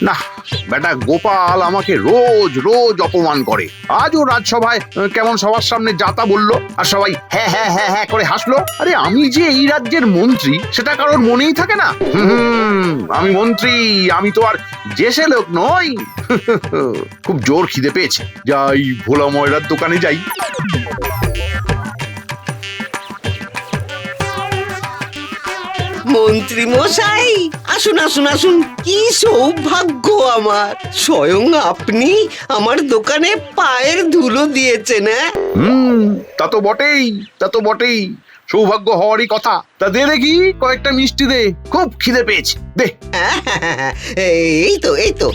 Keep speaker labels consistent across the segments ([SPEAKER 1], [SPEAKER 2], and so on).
[SPEAKER 1] না, বেটা গোপাল আমাকে রোজ রোজ অপমান করে। আজও রাজসভায় কেমন সবার সামনে যাতা বললো, আর সবাই হ্যাঁ হ্যাঁ হ্যাঁ হ্যাঁ করে হাসলো। আরে আমি যে এই রাজ্যের মন্ত্রী সেটা কারোর মনেই থাকে না। আমি মন্ত্রী, আমি তো আর জেসে লোক নই। খুব জোর খিদে পেয়েছে, যাই ভোলা ময়রার দোকানে যাই।
[SPEAKER 2] মন্ত্রী মশাই, আসুন আসুন আসুন, কি সৌভাগ্য আমার, স্বয়ং আপনি আমার দোকানে পায়ের ধুলো দিয়েছেন।
[SPEAKER 1] তা তো বটেই, তা তো বটেই, সৌভাগ্য হওয়ারই কথা। তা দে দেখি কয়েকটা মিষ্টি দে, খুব খিদে পেয়েছে, দে।
[SPEAKER 2] এই তো এই তো।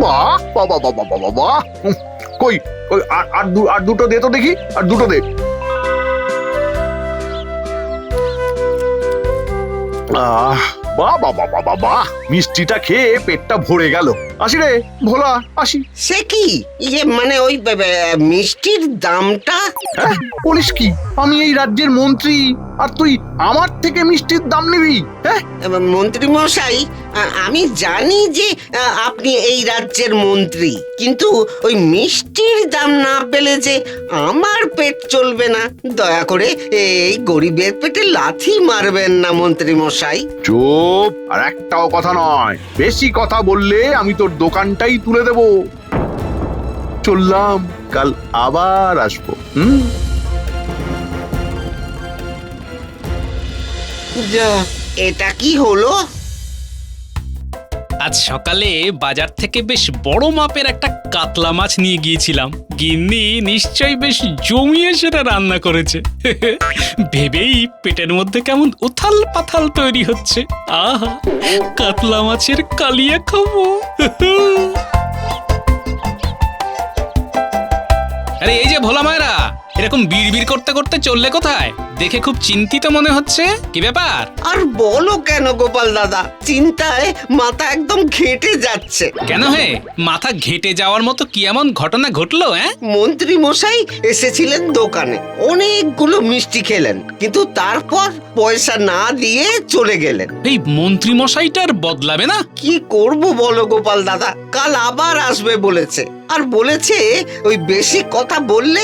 [SPEAKER 1] বাহ বাবা বাবা বাবা বাহ, কই কই আর দুটো দে তো দেখি, আর দুটো দে। বাহ বাবা বাবা বাহ, মিষ্টিটা খেয়ে পেটটা ভরে গেল। আসি রে ভোলা, আসি।
[SPEAKER 2] সে কি, মানে ওই মিষ্টির দামটা?
[SPEAKER 1] বলিস কি, আমি এই রাজ্যের মন্ত্রী আর তুই আমার থেকে মিষ্টির দাম নিবি? হ্যাঁ
[SPEAKER 2] মন্ত্রী মশাই, আমি জানি যে আপনি এই রাজ্যের মন্ত্রী, কিন্তু ওই মিষ্টির দাম না পেলে যে আমার পেট চলবে না। দয়া করে এই গরিবের পেটে লাথি মারবেন না মন্ত্রী মশাই।
[SPEAKER 1] চুপ, আর একটাও কথা নয়। বেশি কথা বললে আমি তোর দোকানটাই তুলে দেব। চললাম, কাল আবার আসবো।
[SPEAKER 2] যা, এটা কি হলো?
[SPEAKER 3] আজ সকালে বাজার থেকে বেশ বড় মাপের একটা কাতলা মাছ নিয়ে গিয়েছিলাম। গিন্নি নিশ্চয়ই বেশ জমিয়ে সেটা রান্না করেছে। ভেবেই পেটের মধ্যে কেমন উথাল পাথাল তৈরি হচ্ছে। আহা, কাতলা মাছের কালিয়া খাবো। আরে এই যে ভোলা মায়েরা, এরকম বিড়বিড় করতে করতে চললে কোথায়? দেখে খুব চিন্তিত মনে হচ্ছে, কি ব্যাপার?
[SPEAKER 2] আর বলো কেন গোপাল দাদা, চিন্তায় মাথা একদম ঘেঁটে যাচ্ছে।
[SPEAKER 3] কেন হে, মাথা ঘেঁটে যাওয়ার মতো কি এমন ঘটনা ঘটলো?
[SPEAKER 2] মন্ত্রী মশাই এসেছিলেন দোকানে, অনেকগুলো মিষ্টি খেলেন, কিন্তু তারপর পয়সা না দিয়ে চলে গেলেন।
[SPEAKER 3] এই মন্ত্রী মশাইটার বদলাবে না?
[SPEAKER 2] কি করব বলো গোপাল দাদা, কাল আবার আসবে বলেছে, আর বলেছে ওই বেশি কথা বললে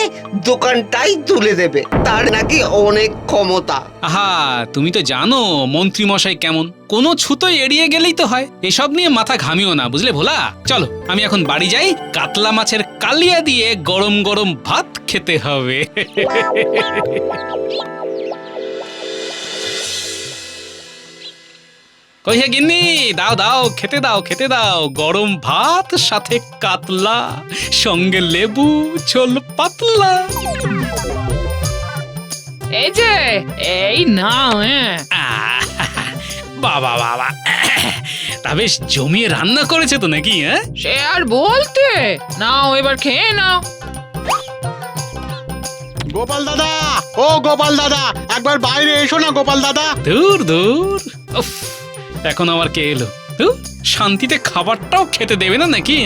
[SPEAKER 2] দোকানটাই তুলে দেবে, তার নাকি অনেক ক্ষমতা।
[SPEAKER 3] আহা, তুমি তো জানো মন্ত্রী মশাই কেমন, কোনো ছুতো এড়িয়ে গেলেই তো হয়। এসব নিয়ে মাথা ঘামিও না, বুঝলে ভোলা। চলো আমি এখন বাড়ি যাই, কাতলা মাছের কালিয়া দিয়ে গরম গরম ভাত খেতে হবে। কই হে গিন্নি, দাও দাও, খেতে দাও খেতে দাও, গরম ভাত সাথে কাতলা, সঙ্গে লেবু, ঝোল পাতলা।
[SPEAKER 4] এই যে, এই নাও।
[SPEAKER 3] বাবা বাবা, তা বেশ জমিয়ে রান্না করেছে তো নাকি?
[SPEAKER 4] সে আর বলতে, নাও এবার খেয়ে নাও।
[SPEAKER 5] গোপাল দাদা, ও গোপাল দাদা, একবার বাইরে এসো না গোপাল দাদা।
[SPEAKER 3] দূর দূর, উফ, এখন আবার কে এলো? শান্তিতে খাবারটাও খেতে দেবে না নাকি?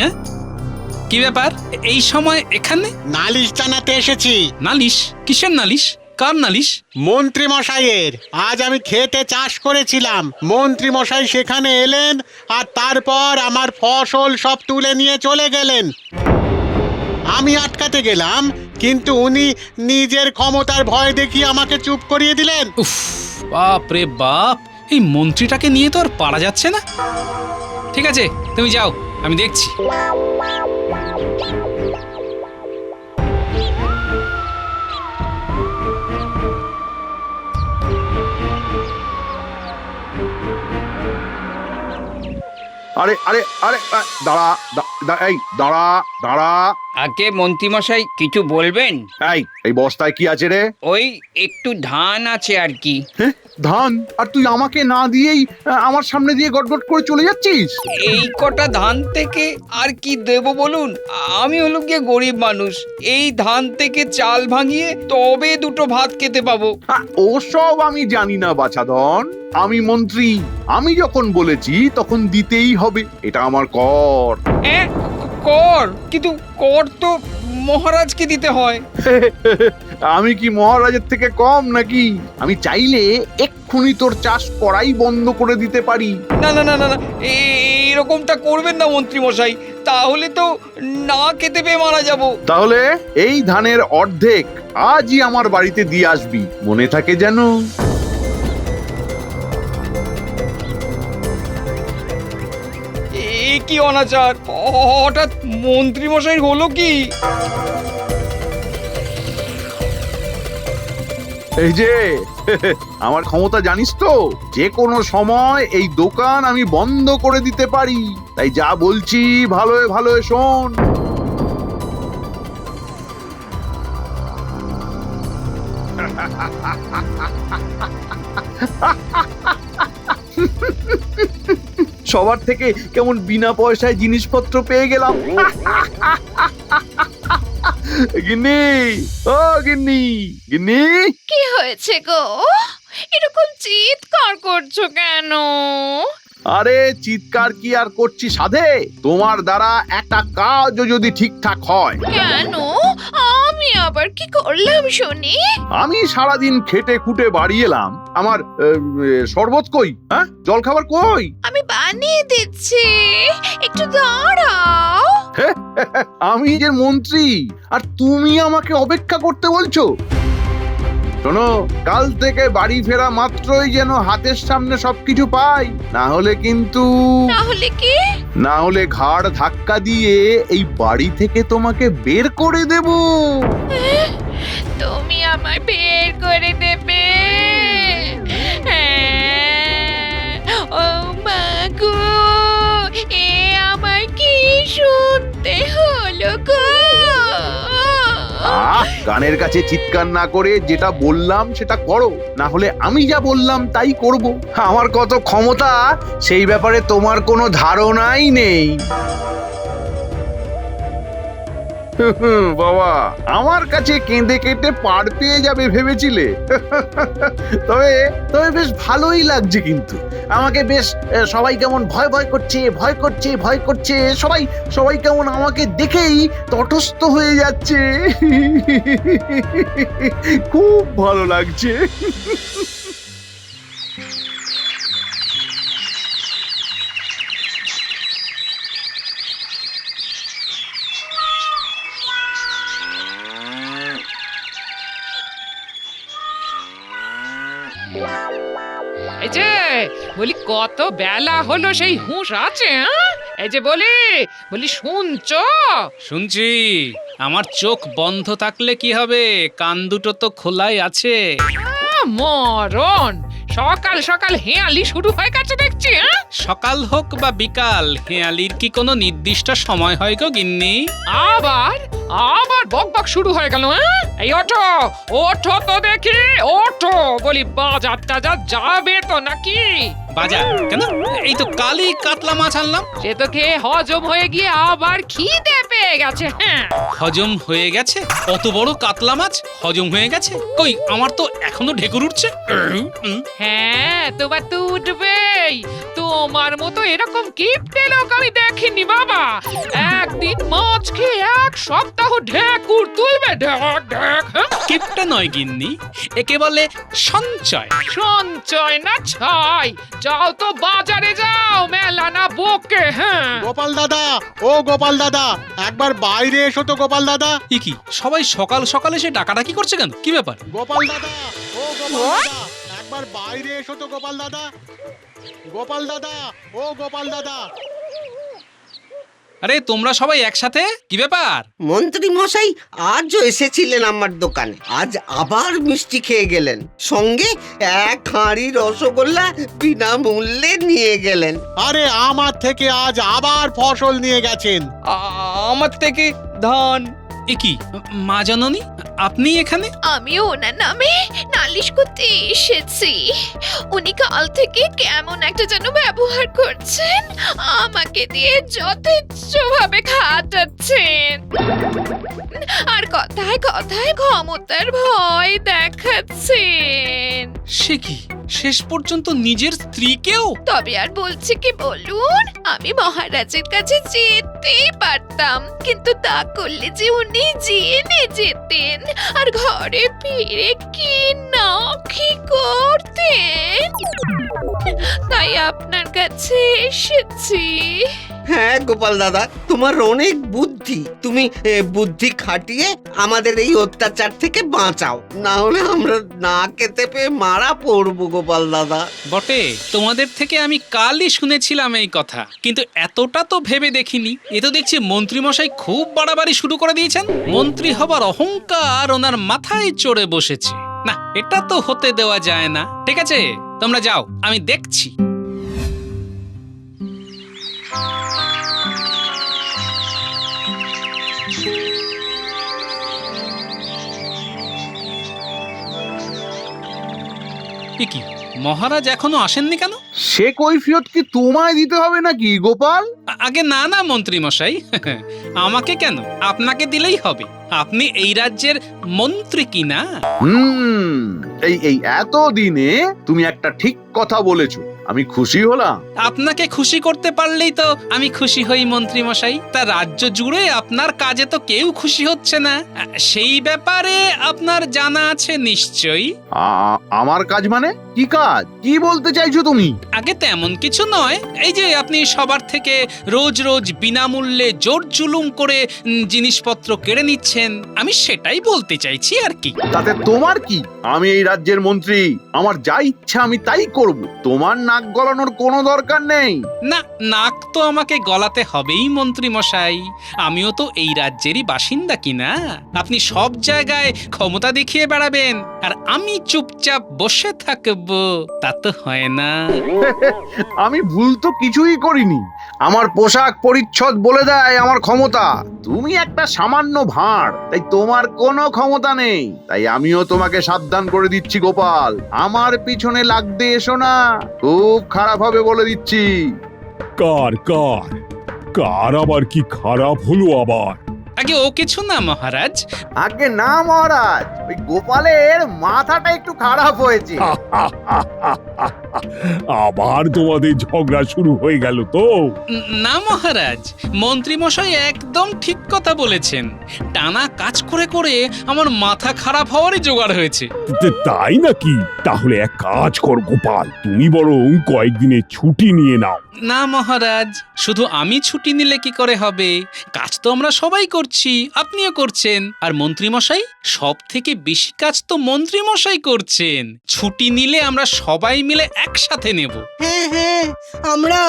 [SPEAKER 3] কি ব্যাপার এই সময় এখানে?
[SPEAKER 5] নালিশ জানাতে এসেছি।
[SPEAKER 3] নালিশ? কিসের নালিশ? কার নালিশ?
[SPEAKER 5] মন্ত্রী মশাইয়ের। আজ আমি খেতে চাষ করেছিলাম, মন্ত্রী মশাই সেখানে এলেন আর তারপর আমার ফসল সব তুলে নিয়ে চলে গেলেন। আমি আটকাতে গেলাম, কিন্তু উনি নিজের ক্ষমতার ভয় দেখিয়ে আমাকে চুপ করিয়ে দিলেন।
[SPEAKER 3] উফ, বাপ রে বাপ, এই মন্ত্রীটাকে নিয়ে তো আর পারা যাচ্ছে না। ঠিক আছে, তুমি যাও, আমি দেখছি।
[SPEAKER 1] আরে আরে আরে দাঁড়া, এই দাঁড়া দাঁড়া।
[SPEAKER 6] আগে মন্ত্রীমশাই কিছু বলবেন?
[SPEAKER 1] এই বস্তায় কি আছে রে?
[SPEAKER 6] ওই একটু ধান আছে আর কি।
[SPEAKER 1] ধান? আর তুই আমাকে না দিয়েই আমার সামনে দিয়ে গটগট করে চলে যাচ্ছিস?
[SPEAKER 6] এই কটা ধান থেকে আর কি দেব বলুন? আমি হলো গিয়ে গরিব মানুষ, এই ধান থেকে চাল ভাঙিয়ে তবে দুটো ভাত খেতে পাবো।
[SPEAKER 1] ওসব আমি জানি না বাছাধন, আমি মন্ত্রী, আমি যখন বলেছি তখন দিতেই হবে, এটা আমার কর।
[SPEAKER 6] কর? কিন্তু কর তো মহারাজকে দিতে হয়।
[SPEAKER 1] আমি কি মহারাজের থেকে কম নাকি? আমি চাইলে এক্ষুনি তোর চাষ করাই বন্ধ করে দিতে পারি।
[SPEAKER 6] না না না না না, এরকমটা করবেন না মন্ত্রী মশাই, তাহলে তো না খেতে পেয়ে মারা যাব।
[SPEAKER 1] তাহলে এই ধানের অর্ধেক আজই আমার বাড়িতে দিয়ে আসবি, মনে থাকে যেন।
[SPEAKER 6] এ কি অনাচার! হঠাৎ মন্ত্রী মশাই হলো কি?
[SPEAKER 1] এই যে আমার ক্ষমতা জানিস তো, যে কোনো সময় এই দোকান আমি বন্ধ করে দিতে পারি। তাই যা বলছি ভালোয় ভালোয় শোন। সবার থেকে কেমন বিনা পয়সায় জিনিসপত্র পেয়ে গেলাম। গিন্নি, ও গিন্নি, গিন্নি।
[SPEAKER 4] কি হয়েছে গো? এরকম চিৎকার করছো কেন?
[SPEAKER 1] আরে চিৎকার কি আর করছি সাধে? তোমার দ্বারা একটা কাজও যদি ঠিকঠাক হয়।
[SPEAKER 4] কেন? আমি আবার কি করলাম শুনি?
[SPEAKER 1] আমি সারাদিন খেটে খুটে বাড়ি এলাম, আমার শরবত কই? হ্যাঁ, জল খাবার কই?
[SPEAKER 4] আমি বানিয়ে দিচ্ছি, একটু দাঁড়াও।
[SPEAKER 1] আমি যে মন্ত্রী, আর তুমি আমাকে অপেক্ষা করতে বলছো? শোনো, কাল থেকে বাড়ি ফেরা মাত্রই যেন হাতের সামনে সবকিছু পাই, না হলে কিন্তু
[SPEAKER 4] তাহলে কি?
[SPEAKER 1] না হলে ঘাড় ধাক্কা দিয়ে এই বাড়ি থেকে তোমাকে বের করে দেব।
[SPEAKER 4] তুমি আমায় বের করে দেবে? ও মা গো, এ আমার কি শুনতে হলো গো?
[SPEAKER 1] গানের কাছে চিৎকার না করে যেটা বললাম সেটা করো, না হলে আমি যা বললাম তাই করব। আমার কত ক্ষমতা সেই ব্যাপারে তোমার কোনো ধারণাই নেই। বাবা, আমার কাছে কেঁদে কেটে পার পেয়ে যাবে ভেবেছিলে? তবে তবে বেশ ভালোই লাগছে কিন্তু। আমাকে বেশ সবাই কেমন ভয় ভয় করছে, ভয় করছে, ভয় করছে। সবাই সবাই কেমন আমাকে দেখেই তটস্থ হয়ে যাচ্ছে। খুব ভালো লাগছে।
[SPEAKER 4] এই যে বলি, কত বেলা হলো সেই হুঁশ আছে? এই যে বলি বলি শুনছো?
[SPEAKER 3] শুনছি। আমার চোখ বন্ধ থাকলে কি হবে, কান দুটো তো খোলাই আছে।
[SPEAKER 4] মরণ, সকাল সকাল হেয়ালি শুরু হয়ে গেছে দেখছি।
[SPEAKER 3] সকাল হোক বা বিকাল, হেয়ালির কি কোনো নির্দিষ্ট সময় হয় গো গিন্নি?
[SPEAKER 4] আবার আবার বক বক শুরু হয়ে গেল। এই ওঠো, ওঠো তো দেখি, ওঠো বলি। বাজার টাজার যাবে তো নাকি?
[SPEAKER 3] বাজার কেন? এই তো কালই কাতলা মাছ আনলাম।
[SPEAKER 4] সে তো খেয়ে হজম হয়ে গিয়ে আবার খিদে পেয়ে গেছে।
[SPEAKER 3] হজম হয়ে গেছে? অত বড় কাতলা মাছ হজম হয়ে গেছে? কই, আমার তো এখনো ঢেকুর উঠছে।
[SPEAKER 4] হ্যাঁ, তোমার তো উঠবেই। তোমার মতো এরকম কিপটে লোক আমি দেখিনি বাবা। একদিন মাছ খেয়ে এক সপ্তাহ ঢেকুর তুলবে। ঢেক ঢেক।
[SPEAKER 3] কিপটা নয় গিন্নি, একে বলে সঞ্চয়।
[SPEAKER 4] সঞ্চয় না ছয়? যাও তো বাজারে যাও, মেলা না বকে। হ্যাঁ,
[SPEAKER 5] গোপাল দাদা, ও গোপাল দাদা, একবার বাইরে এসো তো গোপাল দাদা।
[SPEAKER 3] এ কি, সবাই সকাল সকালে সে ডাকাডাকি করছে কেন? কি ব্যাপার?
[SPEAKER 5] গোপাল দাদা, ও গোপাল দাদা, একবার বাইরে এসো তো গোপাল দাদা। গোপাল দাদা, ও গোপাল দাদা।
[SPEAKER 3] আরে তোমরা সবাই একসাথে, কি ব্যাপার?
[SPEAKER 2] মন্ত্রী মশাই আজও এসেছিলেন আমার দোকানে, আজ আবার মিষ্টি খেয়ে গেলেন, সঙ্গে এক হাঁড়ি রসগোল্লা বিনামূল্যে নিয়ে গেলেন।
[SPEAKER 5] আরে আমার থেকে আজ আবার ফসল নিয়ে গেছেন।
[SPEAKER 6] আমার থেকে ধান।
[SPEAKER 3] এ কি মা জননী, আপনি এখানে?
[SPEAKER 4] আমিও ওনার নামে নালিশ করতে এসেছি। উনি কাল থেকে কেমন একটা যেন ব্যবহার করছেন, আমাকে দিয়ে যথেচ্ছভাবে খাটাচ্ছেন, আর কথায় কথায় ক্ষমতার ভয় দেখাচ্ছেন।
[SPEAKER 3] সে কি, শেষ পর্যন্ত নিজের স্ত্রীকেও?
[SPEAKER 7] তবে আর বলছি কি বলুন, আমি মহারাজের কাছে যেতেই পারতাম, কিন্তু তা করলে যে উনি জেনে যেতেন আর ঘরে ফিরে কি না কি করতেন। তাই আপনার কাছে এসেছি।
[SPEAKER 2] হ্যাঁ গোপাল দাদা, তোমার অনেক বুদ্ধি। তুমি বুদ্ধি খাটিয়ে আমাদের এই অত্যাচার থেকে বাঁচাও, না হলে আমরা না খেতে পেয়ে মারা পড়বো গোপাল দাদা।
[SPEAKER 3] বটে, তোমাদের থেকে আমি কালই শুনেছিলাম এই কথা, কিন্তু এতটা তো ভেবে দেখিনি। এ তো দেখছি মন্ত্রীমশাই খুব বাড়াবাড়ি শুরু করে দিয়েছেন। মন্ত্রী হবার অহংকার ওনার মাথায় চড়ে বসেছে। না, এটা তো হতে দেওয়া যায় না। ঠিক আছে, তোমরা যাও, আমি দেখছি। এ কি, মহারাজ এখনো আসেননি কেন?
[SPEAKER 1] সে কৈফিয়ত কি তোমায় দিতে হবে নাকি গোপাল?
[SPEAKER 3] আগে না না মন্ত্রী মশাই, আমাকে কেন, আপনাকে দিলেই হবে। আপনি এই রাজ্যের মন্ত্রী কি না?
[SPEAKER 1] এই এত দিনে তুমি একটা ঠিক কথা বলেছো, আমি খুশি হলাম।
[SPEAKER 3] আপনাকে খুশি করতে পারলেই তো আমি খুশি হই মন্ত্রী মশাই। তা রাজ্য জুড়ে আপনার কাজে তো কেউ খুশি হচ্ছে না, সেই ব্যাপারে আপনার জানা আছে নিশ্চয়ই।
[SPEAKER 1] আমার কাজ মানে কি কাজ? কি বলতে চাইছো তুমি?
[SPEAKER 3] আগে তেমন কিছু নয়, এই যে আপনি সবার থেকে রোজ রোজ বিনামূল্যে জোর জুলুম করে জিনিসপত্র কেড়ে নিচ্ছেন, আমি সেটাই বলতে চাইছি আর কি।
[SPEAKER 1] তাতে তোমার কি? আমি এই রাজ্যের মন্ত্রী, আমার যা ইচ্ছা আমি তাই করব। তোমার নাক গলানোর কোনো দরকার নেই।
[SPEAKER 3] না, নাক তো আমাকে গলাতে হবেই মন্ত্রী মশাই, আমিও তো এই রাজ্যেরই বাসিন্দা কিনা। আপনি সব জায়গায় ক্ষমতা দেখিয়ে বেড়াবেন আর আমি চুপচাপ বসে থাকবো, তা তো হয় না।
[SPEAKER 1] আমি ভুল তো কিছুই করিনি। আমার পোশাক পরিচ্ছদ বলে দেয় আমার ক্ষমতা। তুমি একটা সামান্য ভাঁড়, তাই তোমার কোনো ক্ষমতা নেই। তাই আমিও তোমাকে সাবধান করে দিচ্ছি গোপাল, আমার পিছনে লাগতে এসো না, খুব খারাপ হবে বলে দিচ্ছি।
[SPEAKER 8] কার কার কার আবার কি খারাপ হলো আবার?
[SPEAKER 3] আগে ও কিছু না মহারাজ।
[SPEAKER 1] আগে না মহারাজ, ওই গোপালের মাথাটা একটু খারাপ হয়েছে।
[SPEAKER 8] আবার তোমাদের ঝগড়া শুরু হয়ে গেল তো?
[SPEAKER 3] না মহারাজ, মন্ত্রী মশাই একদম ঠিক কথা বলেছেন। টানা কাজ করে করে আমার মাথা খারাপ হওয়ারই জোগাড় হয়েছে।
[SPEAKER 8] তাই নাকি? তাহলে এক কাজ কর গোপাল, তুমি বরং কয়েকদিনের ছুটি নিয়ে নাও।
[SPEAKER 3] না মহারাজ, শুধু আমি ছুটি নিলে কি করে হবে? কাজ তো আমরা সবাই করছি, আপনিও করছেন, আর মন্ত্রী মশাই সব থেকে বেশি কাজ তো মন্ত্রী মশাই করছেন। ছুটি নিলে আমরা সবাই মিলে একসাথে নেব।
[SPEAKER 9] হ্যাঁ হ্যাঁ, আমরা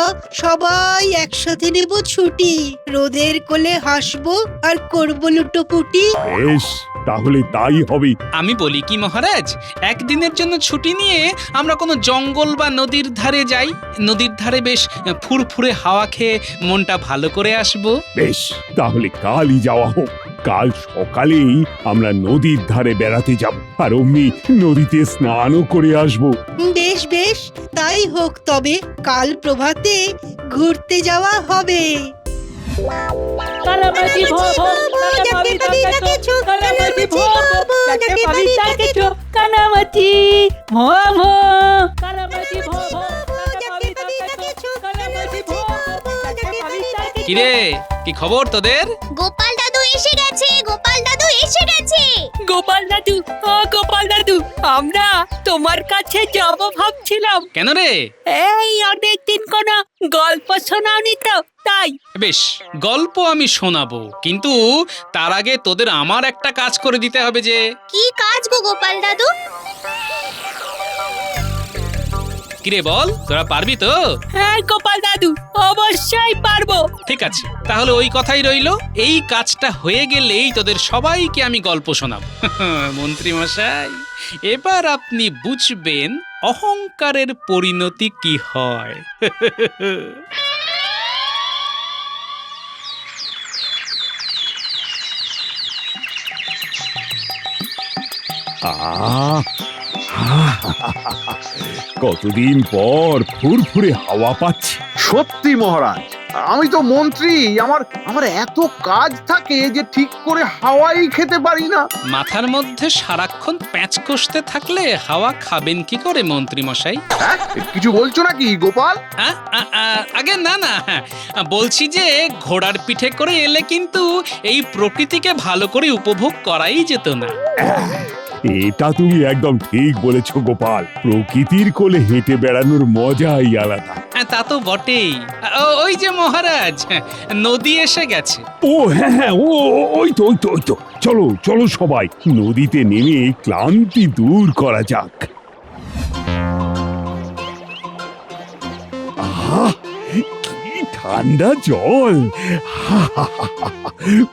[SPEAKER 9] সবাই একসাথে নেব ছুটি, রোদের কোলে হাসবো আর করবো লুটোপুটি।
[SPEAKER 8] বেশ, তাহলে তাই হবে।
[SPEAKER 3] আমি বলি কি মহারাজ, একদিনের জন্য ছুটি নিয়ে আমরা কোনো জঙ্গল বা নদীর ধারে যাই। নদীর ধারে বেশ ফুরফুরে হাওয়া খেয়ে মনটা ভালো করে আসবো।
[SPEAKER 8] বেশ, তাহলে কালই যাওয়া হোক। কাল সকালেই আমরা নদীর ধারে বেড়াতে যাব, আর অমনি নদীতে স্নানও করে আসব।
[SPEAKER 9] বেশ বেশ, তাই হোক। তবে কাল প্রভাতে ঘুরতে যাওয়া হবে।
[SPEAKER 10] কানামাছি ভোভো কানামাছি ডাকেছো কানামাছি ভোভো ডাকে পাবি ডাকেছো কানামাছি ভোভো কানামাছি ভোভো ডাকে পাবি ডাকেছো কানামাছি ভোভো ডাকে পাবি ডাকেছো।
[SPEAKER 3] কিরে, কি খবর তোদের?
[SPEAKER 11] গোপাল দাদু এসে গেছে, গোপাল দাদু এসে গেছে।
[SPEAKER 10] গোপাল দাদু, ও গোপাল দাদু, আমরা তোমার কাছে যাব ভাবছিলাম।
[SPEAKER 3] কেন রে?
[SPEAKER 10] এই অনেকদিন কোনো গল্প শোনাওনি তো, তাই।
[SPEAKER 3] বেশ, গল্প আমি শোনাবো, কিন্তু তার আগে তোদের আমার একটা কাজ করে দিতে হবে। যে
[SPEAKER 11] কি কাজ গো গোপাল দাদু?
[SPEAKER 3] কিরে বল, তোরা পারবি তো?
[SPEAKER 10] হ্যাঁ গোপাল দাদু, অবশ্যই পারবো।
[SPEAKER 3] ঠিক আছে, তাহলে ওই কথাই রইলো। এই কাজটা হয়ে গেলেই তোদের সবাইকে আমি গল্প শোনাবো। মন্ত্রী মশাই, এবার আপনি বুঝবেন অহংকারের পরিণতি কি হয়।
[SPEAKER 8] কতদিন পর ফুরফুরে হাওয়া পাচ্ছি।
[SPEAKER 1] সত্যি মহারাজ, আমি তো মন্ত্রী, আমার আমার এত কাজ থাকে যে ঠিক করে হাওয়াই খেতে পারি না।
[SPEAKER 3] মাথার মধ্যে সারাক্ষণ প্যাঁচ কষতে থাকলে হাওয়া খাবেন কি করে মন্ত্রী মশাই?
[SPEAKER 1] হ্যাঁ, কিছু বলছো নাকি গোপাল?
[SPEAKER 3] আগে না না, বলছি যে ঘোড়ার পিঠে করে এলে কিন্তু এই প্রকৃতিকে ভালো করে উপভোগ করাই যেত না।
[SPEAKER 8] এটা তুমি একদম ঠিক বলেছো গোপাল, প্রকৃতির কোলে হেঁটে বেড়ানোর মজাই আলাদা।
[SPEAKER 3] তা তো বটেই। ওই যে মহারাজ, নদী এসে গেছে।
[SPEAKER 8] ও হ্যাঁ হ্যাঁ, ওই তো ওই তো ওই তো, চলো চলো সবাই নদীতে নেমে ক্লান্তি দূর করা যাক। আহা, কি ঠান্ডা জল!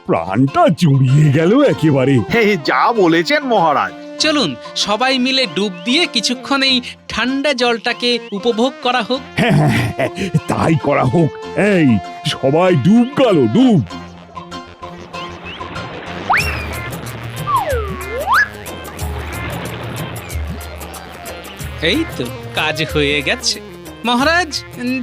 [SPEAKER 8] প্রাণটা জুড়িয়ে গেল একেবারে।
[SPEAKER 1] হে, যা বলেছেন মহারাজ।
[SPEAKER 3] চলুন সবাই মিলে ডুব দিয়ে কিছুক্ষণ এই ঠান্ডা জলটাকে উপভোগ করা হোক।
[SPEAKER 8] হ্যাঁ হ্যাঁ হ্যাঁ, তাই করা হোক। এই সবাই ডুব গেল, ডুব।
[SPEAKER 3] এই তো কাজ হয়ে গেছে। মহারাজ,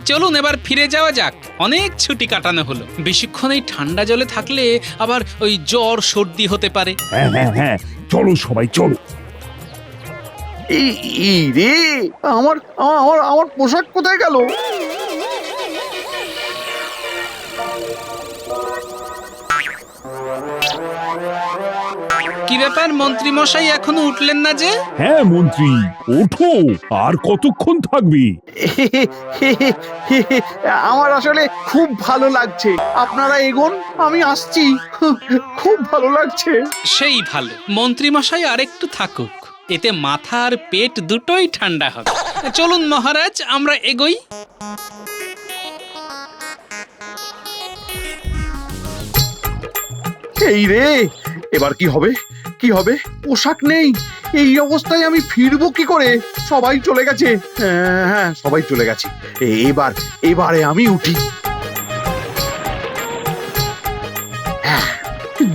[SPEAKER 3] চলুন এবার ফিরে যাওয়া যাক। অনেক ছুটি কাটানো হলো। বেশিক্ষণ এই ঠান্ডা জলে থাকলে আবার ওই জ্বর সর্দি হতে পারে।
[SPEAKER 8] হ্যাঁ হ্যাঁ হ্যাঁ, চলো সবাই চলো।
[SPEAKER 1] এই রে, আমার আমার আমার পোশাক কোথায় গেল?
[SPEAKER 3] কি ব্যাপার মন্ত্রী মশাই, এখনো উঠলেন না যে?
[SPEAKER 8] হ্যাঁ মন্ত্রী, ওঠো, আর কতক্ষণ থাকবি?
[SPEAKER 1] আমার আসলে খুব ভালো লাগছে। আপনারা এগোন, আমি আসছি। খুব ভালো লাগছে।
[SPEAKER 3] সেই ভালো, মন্ত্রী মশাই আরেকটু থাকুক, এতে মাথা আর পেট দুটোই ঠান্ডা হবে। চলুন মহারাজ, আমরা এগোই।
[SPEAKER 1] এই রে, এবার কি হবে? কি হবে? পোশাক নেই। এই অবস্থায় আমি ফিরবো কি করে? সবাই চলে গেছে। হ্যাঁ, সবাই চলে গেছে। এবারে আমি উঠি। হ্যাঁ,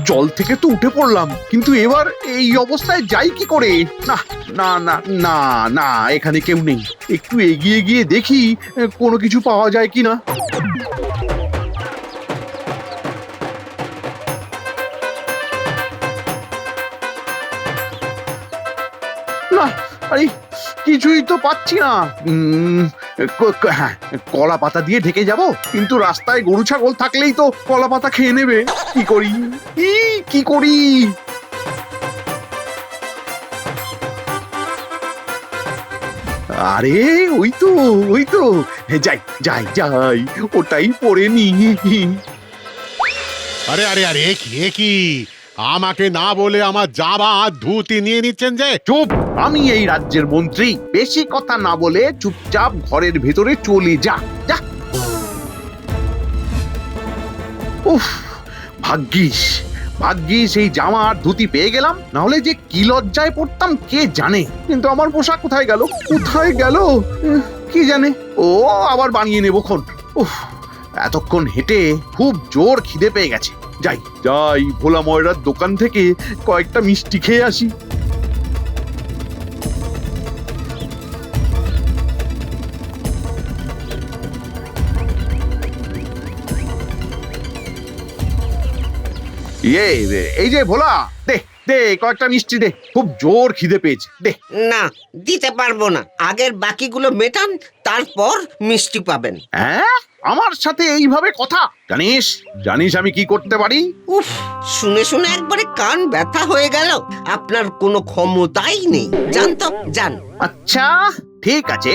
[SPEAKER 1] জল থেকে তো উঠে পড়লাম, কিন্তু এবার এই অবস্থায় যাই কি করে? না না না না না, এখানে কেউ নেই। একটু এগিয়ে গিয়ে দেখি কোনো কিছু পাওয়া যায় কিনা। না, আরে কিছুই তো পাচ্ছি না। হ্যাঁ, কলা পাতা দিয়ে ঢেকে যাব, কিন্তু রাস্তায় গরু ছাগল থাকলেই তো কলা পাতা খেয়ে নেবে। কি করি? কি করি? আরে ওই তো যাই যাই যাই, ওটাই পরে নি।
[SPEAKER 5] আরে আরে আরে, এ কি আমাকে না বলে আমার জামা ধুতি নিয়ে নিচ্ছেন যে?
[SPEAKER 1] চুপ! আমি এই রাজ্যের মন্ত্রী, বেশি কথা না বলে চুপচাপ ঘরের ভেতরে চলে যা। যা। উফ, ভাগ্যিস এই জামা আর ধুতি পেয়ে গেলাম, না হলে যে কি লজ্জায় পড়তাম কে জানে। কিন্তু আমার পোশাক কোথায় গেল? কি জানে? ও, আবার বানিয়ে নেবো খন। উফ, এতক্ষণ হেঁটে খুব জোর খিদে পেয়ে গেছে। যাই ভোলা ময়রার দোকান থেকে কয়েকটা মিষ্টি খেয়ে আসি। এই যে ভোলা, দে দে কয়েকটা মিষ্টি দে, খুব জোর খিদে পেয়েছে, দে।
[SPEAKER 2] না, দিতে পারবো না। আগের বাকিগুলো মেটান, তারপর মিষ্টি পাবেন।
[SPEAKER 1] হ্যাঁ, আমার সাথে এইভাবে কথা? জানিস আমি কি করতে পারি?
[SPEAKER 2] উফ, শুনে শুনে একবারে কান ব্যথা হয়ে গেল। আপনার কোনো ক্ষমতাই নেই। যান তো, যান।
[SPEAKER 1] আচ্ছা ঠিক আছে,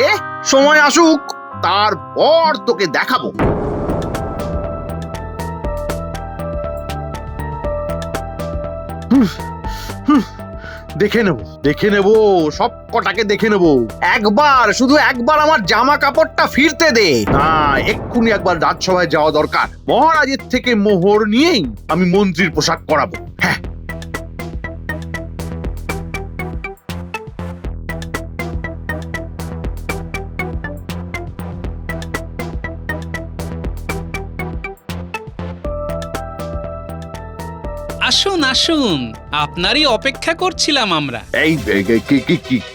[SPEAKER 1] সময় আসুক, তারপর তোকে দেখাবো। দেখে নেব সব কটাকে দেখে নেব। শুধু একবার আমার জামা কাপড়টা ফিরতে দে। এক্ষুনি একবার রাজসভায় যাওয়া দরকার। মহারাজের থেকে মোহর নিয়েই আমি মন্ত্রীর পোশাক করাবো। হ্যাঁ,
[SPEAKER 3] আসুন আসুন, আপনারই অপেক্ষা করছিলাম আমরা।
[SPEAKER 1] এই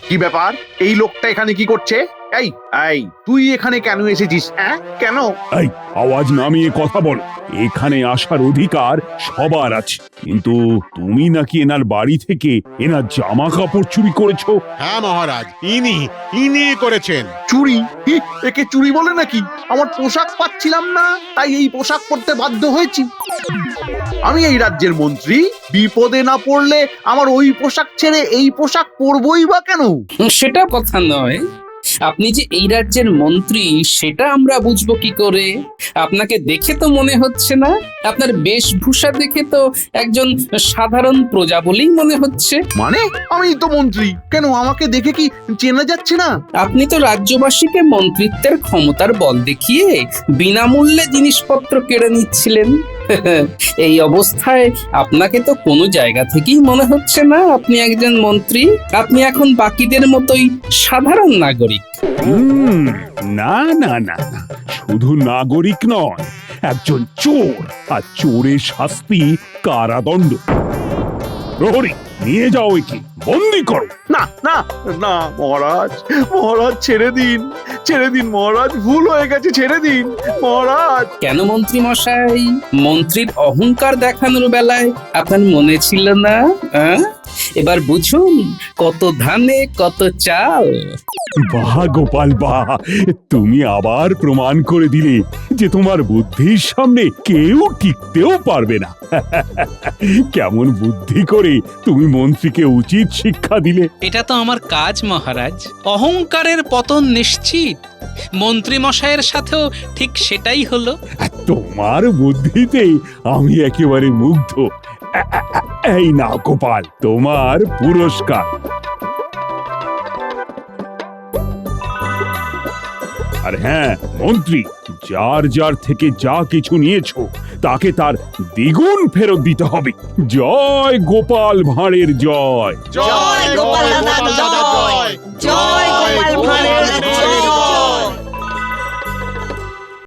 [SPEAKER 1] কি ব্যাপার? এই লোকটা এখানে কি করছে? এই এই তুই এখানে কেন এসেছিস? হ্যাঁ, কেন?
[SPEAKER 8] এই আওয়াজ নামিয়ে কথা বল। এখানে আসার অধিকার সবার আছে, কিন্তু তুমি নাকি এনার বাড়ি থেকে এনার জামা কাপড় চুরি করেছো।
[SPEAKER 5] হ্যাঁ মহারাজ, ইনি করেছেন।
[SPEAKER 1] চুরি? হি, একে চুরি বলে নাকি? আমার পোশাক পাচ্ছিলাম না, তাই এই পোশাক পরতে বাধ্য হয়েছি। আমি এই রাজ্যের মন্ত্রী, বিপদে না পড়লে আমার ওই পোশাক ছেড়ে এই পোশাক পরবই বা কেন?
[SPEAKER 6] সেটা কথা নয়, আপনি যে এই রাজ্যের মন্ত্রী সেটা আমরা বুঝবো কি করে? আপনাকে দেখে তো মনে হচ্ছে না, আপনার বেশভূষা দেখে তো একজন সাধারণ প্রজা বলেই মনে হচ্ছে।
[SPEAKER 1] মানে আমি তো মন্ত্রী, কেন আমাকে দেখে কি চেনা যাচ্ছে না?
[SPEAKER 6] আপনি তো রাজ্যবাসীকে মন্ত্রিত্বের ক্ষমতার বল দেখিয়ে বিনামূল্যে জিনিসপত্র কেড়ে নিচ্ছিলেন। এই অবস্থায় আপনাকে তো কোনো জায়গা থেকেই মনে হচ্ছে না আপনি একজন মন্ত্রী। আপনি এখন বাকিদের মতোই সাধারণ নাগরিক।
[SPEAKER 8] না না না না, শুধু নাগরিক নয়, একজন চোর, আর চোরের শাস্তি কারাদণ্ড। প্রহরী, নিয়ে যাও একে, বন্দি করো।
[SPEAKER 1] না না না মহারাজ, মহারাজ ছেড়ে দিন, ছেড়ে দিন মহারাজ, ভুল হয়ে গেছে, ছেড়ে দিন মহারাজ।
[SPEAKER 6] কেন মন্ত্রী মশাই, মন্ত্রীর অহংকার দেখানোর বেলায় আপনার মনে ছিল না? এবার বুঝুন, কত ধানে কত চাল।
[SPEAKER 8] বাহ গোপাল বাহ, তুমি আবার প্রমাণ করে দিলে যে তোমার বুদ্ধির সামনে কেউ টিকতেও পারবে না। কেমন বুদ্ধি করে তুমি মন্ত্রীকে উচিত শিক্ষা দিলে।
[SPEAKER 3] এটা তো আমার কাজ মহারাজ, অহংকারের পতন নিশ্চিত। মন্ত্রী মশাইয়ের সাথেও ঠিক সেটাই হলো।
[SPEAKER 8] আর তোমার বুদ্ধিতে আমি একেবারে মুগ্ধ। এই নাও গোপাল, তোমার পুরস্কার। আর হ্যাঁ মন্ত্রী, যার যার থেকে যা কিছু নিয়েছো তাকে তার দ্বিগুণ ফেরত দিতে হবে। জয় গোপাল ভাঁড়ের জয়।
[SPEAKER 5] জয় গোপাল দাদা জয়।
[SPEAKER 2] জয়